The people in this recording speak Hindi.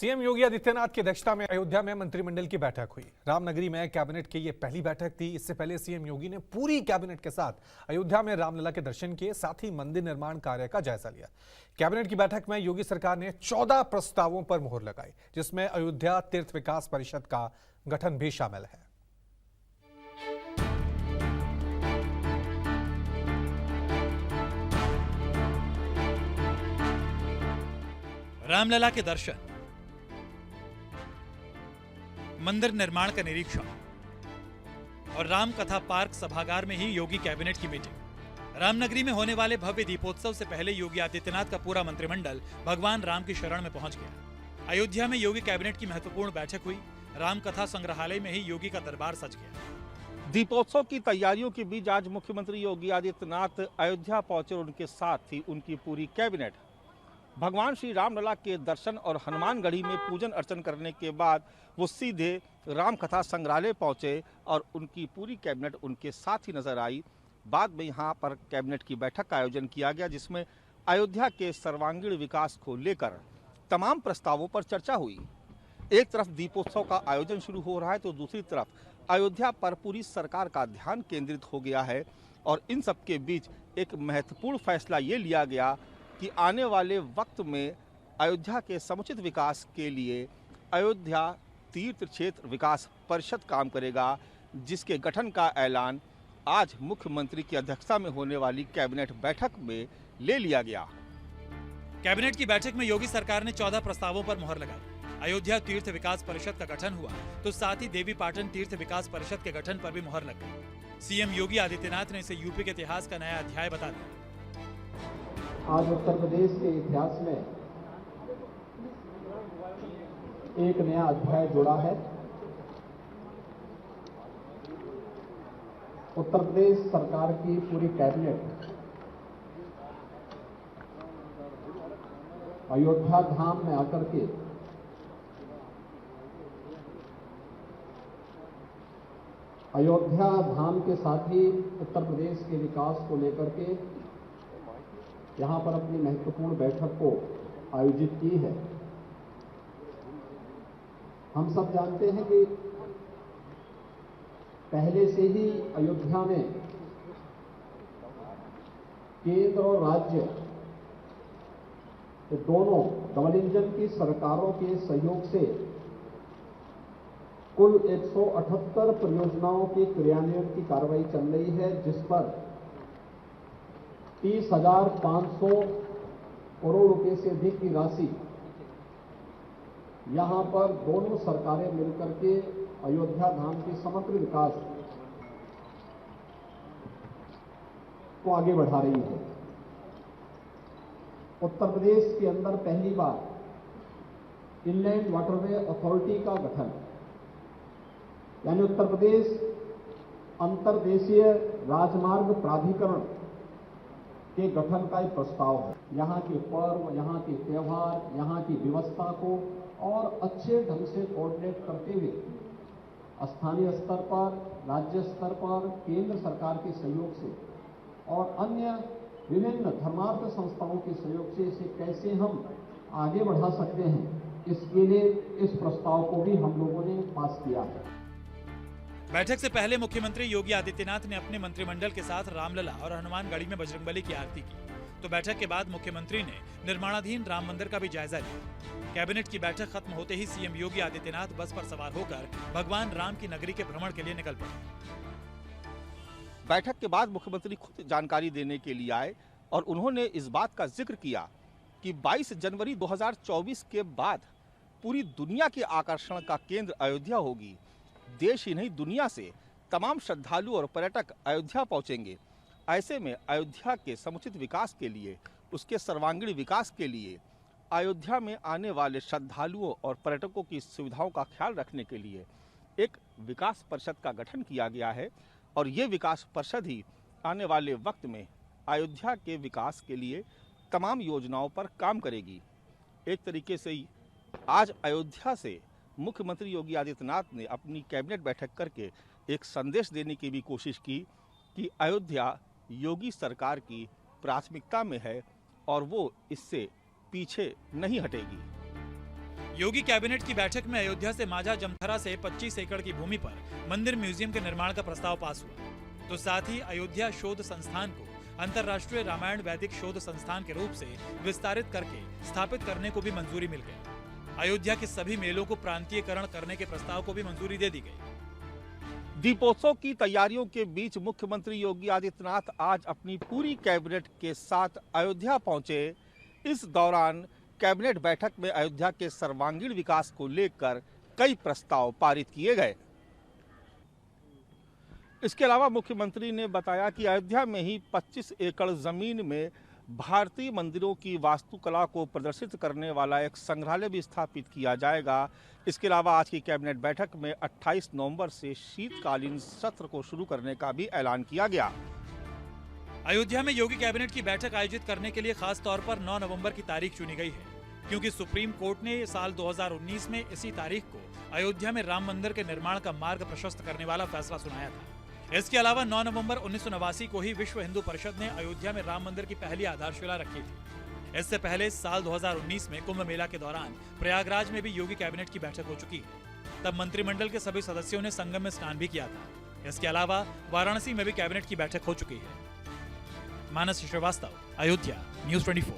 सीएम योगी आदित्यनाथ की अध्यक्षता में अयोध्या में मंत्रिमंडल की बैठक हुई। रामनगरी में कैबिनेट की ये पहली बैठक थी। इससे पहले सीएम योगी ने पूरी कैबिनेट के साथ अयोध्या में रामलला के दर्शन किए, साथ ही मंदिर निर्माण कार्य का जायजा लिया। कैबिनेट की बैठक में योगी सरकार ने 14 प्रस्तावों पर मोहर लगाई, जिसमें अयोध्या तीर्थ विकास परिषद का गठन भी शामिल है। रामलला के दर्शन, मंदिर निर्माण का निरीक्षण और राम कथा पार्क सभागार में ही योगी कैबिनेट की मीटिंग। रामनगरी में होने वाले भव्य दीपोत्सव से पहले योगी आदित्यनाथ का पूरा मंत्रिमंडल भगवान राम की शरण में पहुंच गया। अयोध्या में योगी कैबिनेट की महत्वपूर्ण बैठक हुई। राम कथा संग्रहालय में ही योगी का दरबार सज गया। दीपोत्सव की तैयारियों के बीच आज मुख्यमंत्री योगी आदित्यनाथ अयोध्या पहुंचे और उनके साथ ही उनकी पूरी कैबिनेट भगवान श्री रामलला के दर्शन और हनुमानगढ़ी में पूजन अर्चन करने के बाद वो सीधे राम कथा संग्रहालय पहुंचे और उनकी पूरी कैबिनेट उनके साथ ही नजर आई। बाद में यहाँ पर कैबिनेट की बैठक का आयोजन किया गया, जिसमें अयोध्या के सर्वांगीण विकास को लेकर तमाम प्रस्तावों पर चर्चा हुई। एक तरफ दीपोत्सव का आयोजन शुरू हो रहा है तो दूसरी तरफ अयोध्या पर पूरी सरकार का ध्यान केंद्रित हो गया है और इन सब के बीच एक महत्वपूर्ण फैसला ये लिया गया कि आने वाले वक्त में अयोध्या के समुचित विकास के लिए अयोध्या तीर्थ क्षेत्र विकास परिषद काम करेगा, जिसके गठन का ऐलान आज मुख्यमंत्री की अध्यक्षता में होने वाली कैबिनेट बैठक में ले लिया गया। कैबिनेट की बैठक में योगी सरकार ने 14 प्रस्तावों पर मोहर लगाई। अयोध्या तीर्थ विकास परिषद का गठन हुआ तो साथ ही देवी पाटन तीर्थ विकास परिषद के गठन पर भी मोहर लग गई। सीएम योगी आदित्यनाथ ने इसे यूपी के इतिहास का नया अध्याय बता दिया। आज उत्तर प्रदेश के इतिहास में एक नया अध्याय जुड़ा है। उत्तर प्रदेश सरकार की पूरी कैबिनेट अयोध्या धाम में आकर के अयोध्या धाम के साथ ही उत्तर प्रदेश के विकास को लेकर के यहां पर अपनी महत्वपूर्ण बैठक को आयोजित की है। हम सब जानते हैं कि पहले से ही अयोध्या में केंद्र और राज्य दोनों डबल इंजन की सरकारों के सहयोग से कुल 178 परियोजनाओं के क्रियान्वयन की कार्रवाई चल रही है, जिस पर 30,500 करोड़ रुपए से अधिक की राशि यहां पर दोनों सरकारें मिलकर के अयोध्या धाम के समग्र विकास को आगे बढ़ा रही है। उत्तर प्रदेश के अंदर पहली बार इनलैंड वाटरवे अथॉरिटी का गठन, यानी उत्तर प्रदेश अंतर्देशीय राजमार्ग प्राधिकरण के गठन का एक प्रस्ताव है। यहाँ के पर्व, यहाँ के त्यौहार, यहाँ की व्यवस्था को और अच्छे ढंग से कोऑर्डिनेट करते हुए स्थानीय स्तर पर, राज्य स्तर पर, केंद्र सरकार के सहयोग से और अन्य विभिन्न धर्मार्थ संस्थाओं के सहयोग से इसे कैसे हम आगे बढ़ा सकते हैं, इसके लिए इस प्रस्ताव को भी हम लोगों ने पास किया है। बैठक से पहले मुख्यमंत्री योगी आदित्यनाथ ने अपने मंत्रिमंडल के साथ रामलला और हनुमानगढ़ी में बजरंगबली की आरती की। तो बैठक के बाद मुख्यमंत्री ने निर्माणाधीन राम मंदिर का भी जायजा लिया। कैबिनेट की बैठक खत्म होते ही सीएम योगी आदित्यनाथ बस पर सवार होकर भगवान राम की नगरी के भ्रमण के लिए निकल पड़े। बैठक के बाद मुख्यमंत्री खुद जानकारी देने के लिए आए और उन्होंने इस बात का जिक्र किया कि 22 जनवरी 2024 के बाद पूरी दुनिया के आकर्षण का केंद्र अयोध्या होगी। देश ही नहीं, दुनिया से तमाम श्रद्धालु और पर्यटक अयोध्या पहुंचेंगे। ऐसे में अयोध्या के समुचित विकास के लिए, उसके सर्वांगीण विकास के लिए, अयोध्या में आने वाले श्रद्धालुओं और पर्यटकों की सुविधाओं का ख्याल रखने के लिए एक विकास परिषद का गठन किया गया है और ये विकास परिषद ही आने वाले वक्त में अयोध्या के विकास के लिए तमाम योजनाओं पर काम करेगी। एक तरीके से ही आज अयोध्या से मुख्यमंत्री योगी आदित्यनाथ ने अपनी कैबिनेट बैठक करके एक संदेश देने की भी कोशिश की कि अयोध्या योगी सरकार की प्राथमिकता में है और वो इससे पीछे नहीं हटेगी। योगी कैबिनेट की बैठक में अयोध्या से माझा जमथरा से 25 एकड़ की भूमि पर मंदिर म्यूजियम के निर्माण का प्रस्ताव पास हुआ, तो साथ ही अयोध्या शोध संस्थान को अंतर्राष्ट्रीय रामायण वैदिक शोध संस्थान के रूप से विस्तारित करके स्थापित करने को भी मंजूरी मिल गई। अयोध्या के सभी मेलों को प्रांतीयकरण करने के प्रस्ताव को भी मंजूरी दे दी गई। दीपोत्सव की तैयारियों के बीच मुख्यमंत्री योगी आदित्यनाथ आज अपनी पूरी कैबिनेट के साथ अयोध्या पहुंचे। इस दौरान कैबिनेट बैठक में अयोध्या के सर्वांगीण विकास को लेकर कई प्रस्ताव पारित किए गए। इसके अलावा मुख्यमंत्री ने बताया कि अयोध्या में ही 25 एकड़ जमीन में भारतीय मंदिरों की वास्तुकला को प्रदर्शित करने वाला एक संग्रहालय भी स्थापित किया जाएगा। इसके अलावा आज की कैबिनेट बैठक में 28 नवंबर से शीतकालीन सत्र को शुरू करने का भी ऐलान किया गया। अयोध्या में योगी कैबिनेट की बैठक आयोजित करने के लिए खास तौर पर 9 नवंबर की तारीख चुनी गई है, क्योंकि सुप्रीम कोर्ट ने साल 2019 में इसी तारीख को अयोध्या में राम मंदिर के निर्माण का मार्ग प्रशस्त करने वाला फैसला सुनाया था। इसके अलावा 9 नवंबर 1989 को ही विश्व हिंदू परिषद ने अयोध्या में राम मंदिर की पहली आधारशिला रखी थी। इससे पहले साल 2019 में कुंभ मेला के दौरान प्रयागराज में भी योगी कैबिनेट की बैठक हो चुकी है। तब मंत्रिमंडल के सभी सदस्यों ने संगम में स्नान भी किया था। इसके अलावा वाराणसी में भी कैबिनेट की बैठक हो चुकी है। मानस श्रीवास्तव, अयोध्या, न्यूज़ 24।